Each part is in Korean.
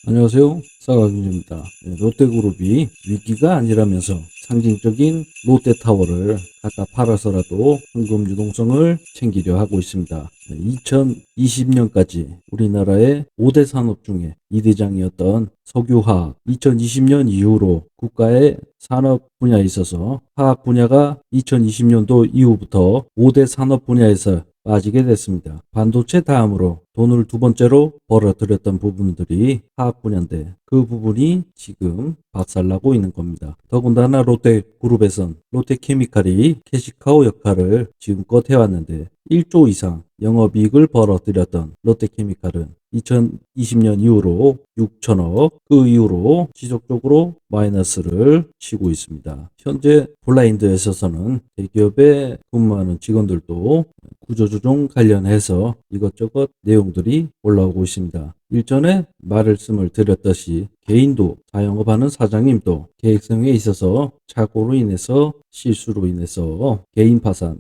안녕하세요. 싸가김입니다. 롯데그룹이 위기가 아니라면서 상징적인 롯데타워를 갖다 팔아서라도 현금 유동성을 챙기려 하고 있습니다. 2020년까지 우리나라의 5대 산업 중에 2대장이었던 석유화학, 2020년 이후로 국가의 산업 분야에 있어서 화학 분야가 2020년도 이후부터 5대 산업 분야에서 빠지게 됐습니다. 반도체 다음으로 돈을 두 번째로 벌어들였던 부분들이 화학 분야인데 그 부분이 지금 박살나고 있는 겁니다. 더군다나 롯데그룹에선 롯데케미칼이 캐시카우 역할을 지금껏 해왔는데 1조 이상 영업이익을 벌어들였던 롯데케미칼은 2020년 이후로 6천억, 그 이후로 지속적으로 마이너스를 치고 있습니다. 현재 블라인드에 있어서는 대기업에 근무하는 직원들도 구조조정 관련해서 이것저것 내용들이 올라오고 있습니다. 일전에 말씀을 드렸듯이 개인도 자영업하는 사장님도 계획성에 있어서 착오로 인해서 실수로 인해서 개인 파산,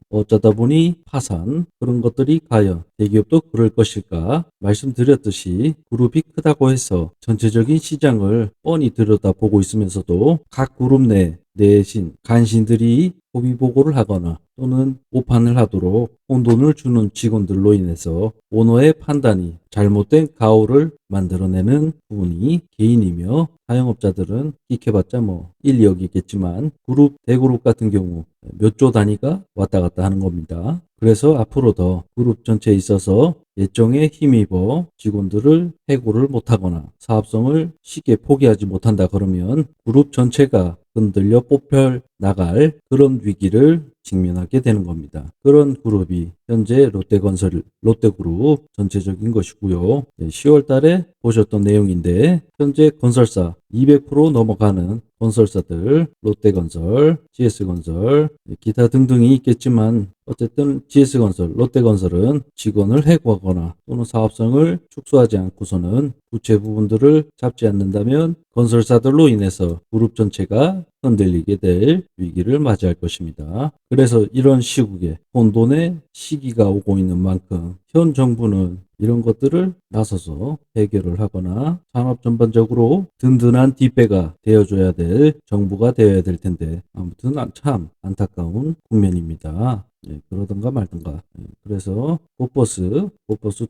어쩌다 보니 파산, 그런 것들이 과연 대기업도 그럴 것일까? 말씀드렸듯이 그룹이 크다고 해서 전체적인 시장을 뻔히 들여다보고 있으면서도 각 그룹 내 내신 간신들이 고비 보고를 하거나 또는 오판을 하도록 혼돈을 주는 직원들로 인해서 오너의 판단이 잘못된 가오를 만들어내는 부분이 개인이며 자영업자들은 익혀봤자 1, 2억이겠지만 그룹, 대그룹 같은 경우 몇 조 단위가 왔다 갔다 하는 겁니다. 그래서 앞으로 더 그룹 전체에 있어서 예정에 힘입어 직원들을 해고를 못하거나 사업성을 쉽게 포기하지 못한다 그러면 그룹 전체가 흔들려 뽑혀 나갈 그런 위기를 직면하게 되는 겁니다. 그런 그룹이 현재 롯데건설, 롯데그룹 전체적인 것이고요. 10월 달에 보셨던 내용인데 현재 건설사 200% 넘어가는 건설사들, 롯데건설, GS건설, 기타 등등이 있겠지만 어쨌든 GS건설, 롯데건설은 직원을 해고하거나 또는 사업성을 축소하지 않고서는 부채 부분들을 잡지 않는다면 건설사들로 인해서 그룹 전체가 흔들리게 될 위기를 맞이할 것입니다. 그래서 이런 시국에 혼돈의 시기가 오고 있는 만큼 현 정부는 이런 것들을 나서서 해결을 하거나 산업 전반적으로 든든한 뒷배가 되어줘야 될 정부가 되어야 될 텐데 아무튼 참 안타까운 국면입니다. 그러든가 말든가. 그래서 꽃버스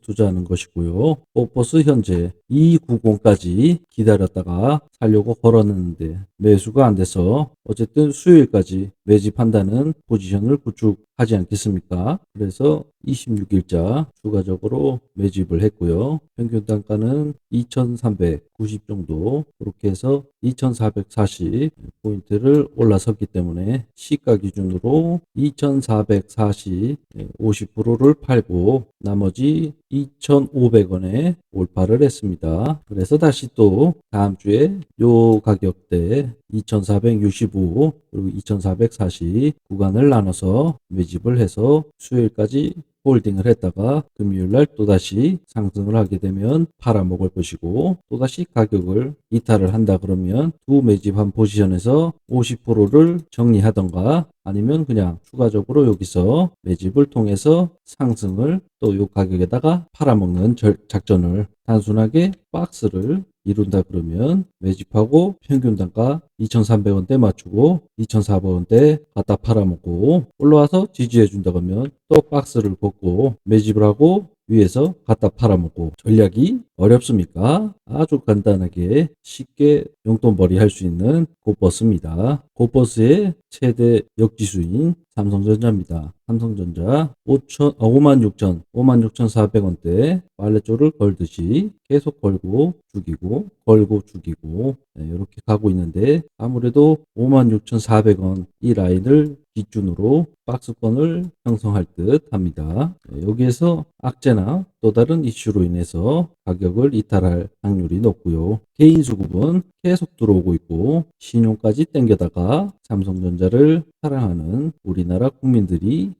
투자하는 것이고요. 꽃버스 현재 290까지 기다렸다가 살려고 걸었는데 매수가 안 돼서 어쨌든 수요일까지 매집한다는 포지션을 구축하지 않겠습니까? 그래서 26일자 추가적으로 매집을 했고요. 평균 단가는 2390 정도, 그렇게 해서 2440 포인트를 올라섰기 때문에 시가 기준으로 2440 50%를 팔고 나머지 2,500원에 올파를 했습니다. 그래서 다시 또 다음 주에 요 가격대 2,465 그리고 2,440 구간을 나눠서 매집을 해서 수요일까지 홀딩을 했다가 금요일날 또다시 상승을 하게 되면 팔아먹을 것이고 또다시 가격을 이탈을 한다 그러면 두 매집한 포지션에서 50%를 정리하던가 아니면 그냥 추가적으로 여기서 매집을 통해서 상승을 또 이 가격에다가 팔아먹는 작전을 단순하게 박스를 이룬다 그러면 매집하고 평균 단가 2,300원대 맞추고 2,400원대 갖다 팔아먹고 올라와서 지지해 준다 그러면 또 박스를 걷고 매집을 하고 위에서 갖다 팔아먹고 전략이 어렵습니까? 아주 간단하게 쉽게 용돈벌이 할 수 있는 고버스입니다. 고버스의 최대 역지수인 삼성전자입니다. 삼성전자 56,400원대 빨래조를 걸듯이 계속 걸고 죽이고 걸고 죽이고 이렇게 가고 있는데 아무래도 56,400원 이 라인을 기준으로 박스권을 형성할 듯 합니다. 여기에서 악재나 또 다른 이슈로 인해서 가격을 이탈할 확률이 높고요. 개인 수급은 계속 들어오고 있고 신용까지 땡겨다가 삼성전자를 사랑하는 우리나라 국민들이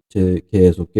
계속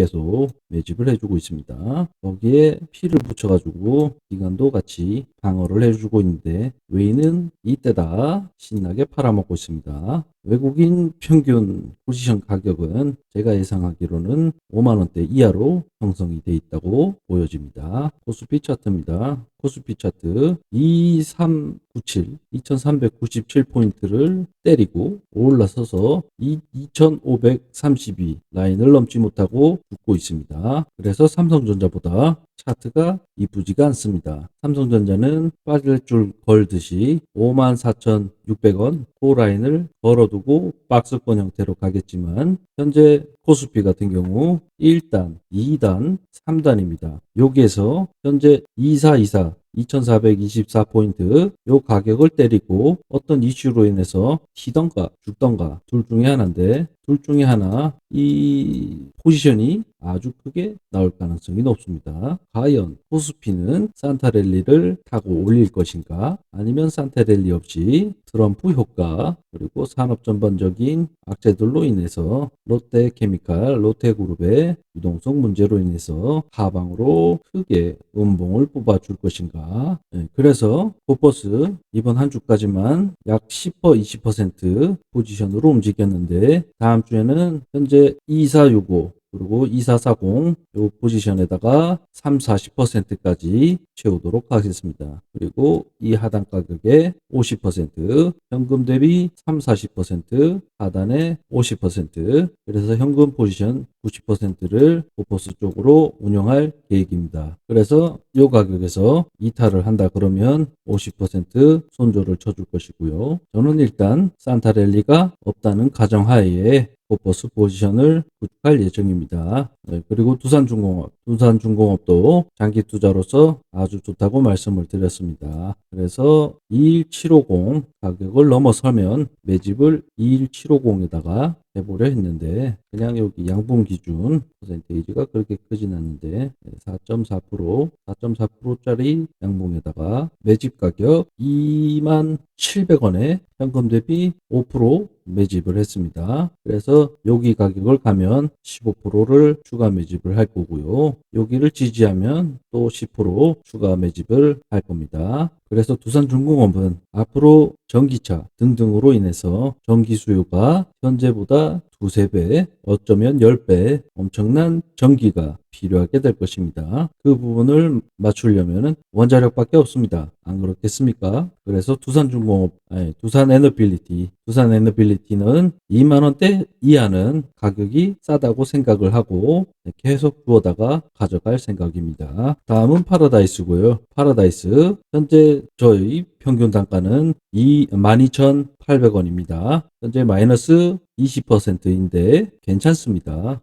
매집을 해주고 있습니다. 거기에 피를 붙여가지고 기관도 같이 방어를 해주고 있는데 외인은 이때다 신나게 팔아먹고 있습니다. 외국인 평균 포지션 가격은 제가 예상하기로는 5만 원대 이하로 형성이 돼 있다고 보여집니다. 코스피 차트입니다. 코스피 차트 2397, 2397포인트를 때리고 올라서서 2532 라인을 넘지 못하고 죽고 있습니다. 그래서 삼성전자보다 차트가 이쁘지가 않습니다. 삼성전자는 빠질 줄 걸듯이 54,600원 그 라인을 걸어두고 박스권 형태로 가겠지만 현재 코스피 같은 경우 1단, 2단, 3단입니다. 여기에서 현재 2424 2424포인트 요 가격을 때리고 어떤 이슈로 인해서 튀던가 죽던가 둘 중에 하나인데 둘 중에 하나 이 포지션이 아주 크게 나올 가능성이 높습니다. 과연 코스피는 산타랠리를 타고 올릴 것인가 아니면 산타랠리 없이 트럼프 효과 그리고 산업 전반적인 악재들로 인해서 롯데케미칼, 롯데그룹의 유동성 문제로 인해서 하방으로 크게 음봉을 뽑아줄 것인가. 그래서 코퍼스 이번 한 주까지만 약 10%, 20% 포지션으로 움직였는데 다음 주에는 현재 2465 그리고 2440 요 포지션에다가 3, 40%까지 채우도록 하겠습니다. 그리고 이 하단 가격에 50% 현금 대비 3, 40% 하단에 50% 그래서 현금 포지션 90%를 포퍼스 쪽으로 운영할 계획입니다. 그래서 이 가격에서 이탈을 한다 그러면 50% 손절을 쳐줄 것이고요. 저는 일단 산타랠리가 없다는 가정하에 포퍼스 포지션을 구축할 예정입니다. 그리고 두산중공업도 장기 투자로서 아주 좋다고 말씀을 드렸습니다. 그래서 21750 가격을 넘어서면 매집을 21750에다가 해보려 했는데 그냥 여기 양분 기준 퍼센테이지가 그렇게 크진 않는데 4.4%짜리 양봉에다가 매집 가격 27,000원에 현금 대비 5% 매집을 했습니다. 그래서 여기 가격을 가면 15%를 추가 매집을 할 거고요. 여기를 지지하면 또 10% 추가 매집을 할 겁니다. 그래서 두산중공업은 앞으로 전기차 등등으로 인해서 전기 수요가 현재보다 두세 배, 어쩌면 10배 엄청난 전기가 필요하게 될 것입니다. 그 부분을 맞추려면 원자력밖에 없습니다. 안 그렇겠습니까? 그래서 두산에너빌리티는 2만원대 이하는 가격이 싸다고 생각을 하고 계속 두어다가 가져갈 생각입니다. 다음은 파라다이스고요. 파라다이스 현재 저희 평균 단가는 12,800원입니다. 현재 마이너스 20%인데 괜찮습니다.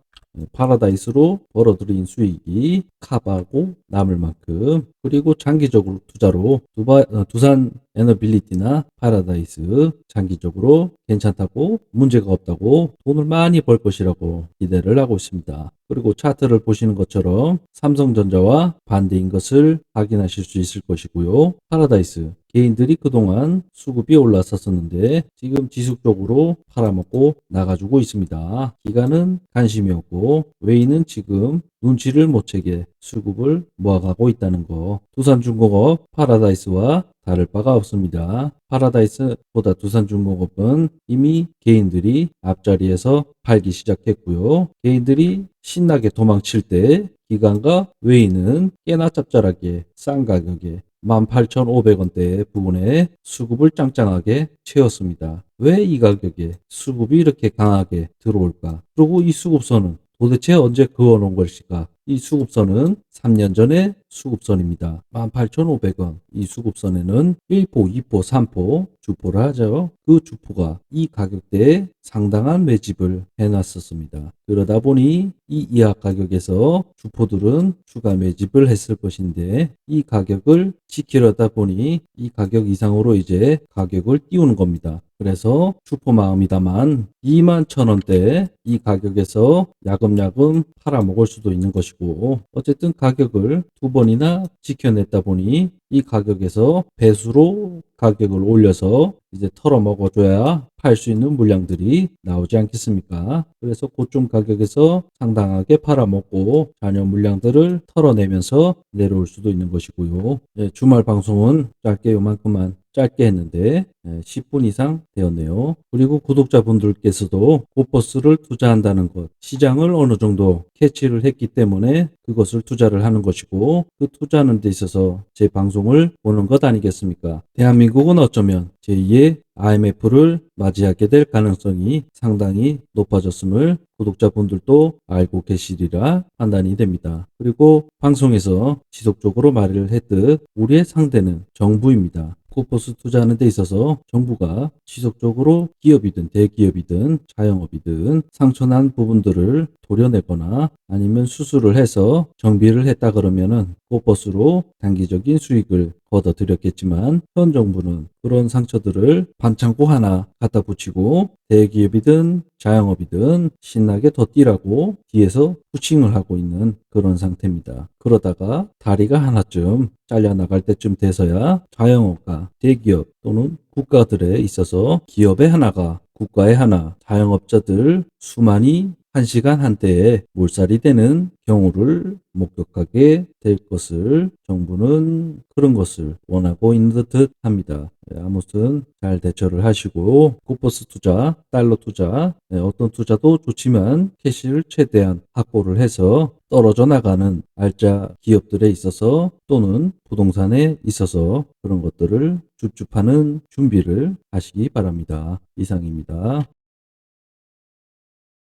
파라다이스로 벌어들인 수익이 커버하고 남을 만큼 그리고 장기적으로 투자로 두산 에너빌리티나 파라다이스 장기적으로 괜찮다고 문제가 없다고 돈을 많이 벌 것이라고 기대를 하고 있습니다. 그리고 차트를 보시는 것처럼 삼성전자와 반대인 것을 확인하실 수 있을 것이고요. 파라다이스 개인들이 그동안 수급이 올라섰었는데 지금 지속적으로 팔아먹고 나가주고 있습니다. 기관은 관심이 없고 외인은 지금 눈치를 못 채게 수급을 모아가고 있다는 거. 두산중공업 파라다이스와 다를 바가 없습니다. 파라다이스보다 두산중공업은 이미 개인들이 앞자리에서 팔기 시작했고요. 개인들이 신나게 도망칠 때 기관과 외인은 꽤나 짭짤하게 싼 가격에 18,500원대 부분에 수급을 짱짱하게 채웠습니다. 왜 이 가격에 수급이 이렇게 강하게 들어올까? 그리고 이 수급선은 도대체 언제 그어놓은 것일까? 이 수급선은 3년 전의 수급선입니다. 18,500원. 이 수급선에는 1포, 2포, 3포 주포를 하죠. 그 주포가 이 가격대에 상당한 매집을 해놨었습니다. 그러다 보니 이 이하 가격에서 주포들은 추가 매집을 했을 것인데 이 가격을 지키려다 보니 이 가격 이상으로 이제 가격을 띄우는 겁니다. 그래서 주포 마음이다만 21,000원대 이 가격에서 야금야금 팔아먹을 수도 있는 것이고 어쨌든 가격을 두 번이나 지켜냈다 보니 이 가격에서 배수로 가격을 올려서 이제 털어먹어줘야 팔 수 있는 물량들이 나오지 않겠습니까? 그래서 고점 가격에서 상당하게 팔아먹고 잔여 물량들을 털어내면서 내려올 수도 있는 것이고요. 주말 방송은 짧게 요만큼만 짧게 했는데 10분 이상 되었네요. 그리고 구독자분들께서도 고버스를 투자한다는 것, 시장을 어느 정도 캐치를 했기 때문에 그것을 투자를 하는 것이고, 그 투자하는 데 있어서 제 방송을 보는 것 아니겠습니까? 대한민국은 어쩌면 제2의 IMF를 맞이하게 될 가능성이 상당히 높아졌음을 구독자분들도 알고 계시리라 판단이 됩니다. 그리고 방송에서 지속적으로 말을 했듯 우리의 상대는 정부입니다. 코퍼스 투자하는 데 있어서 정부가 지속적으로 기업이든 대기업이든 자영업이든 상처난 부분들을 도려내거나 아니면 수술을 해서 정비를 했다 그러면은 코퍼스로 단기적인 수익을 거둬들였겠지만, 현 정부는 그런 상처들을 반창고 하나 갖다 붙이고 대기업이든 자영업이든 신나게 더 뛰라고 뒤에서 푸싱을 하고 있는 그런 상태입니다. 그러다가 다리가 하나쯤 잘려나갈 때쯤 돼서야 자영업과 대기업 또는 국가들에 있어서 기업의 하나가 국가의 하나, 자영업자들 수만이 한 시간 한때에 몰살이 되는 경우를 목격하게 될 것을 정부는 그런 것을 원하고 있는 듯 합니다. 아무튼 잘 대처를 하시고, 코퍼스 투자, 달러 투자, 어떤 투자도 좋지만 캐시를 최대한 확보를 해서 떨어져 나가는 알짜 기업들에 있어서 또는 부동산에 있어서 그런 것들을 줍줍하는 준비를 하시기 바랍니다. 이상입니다.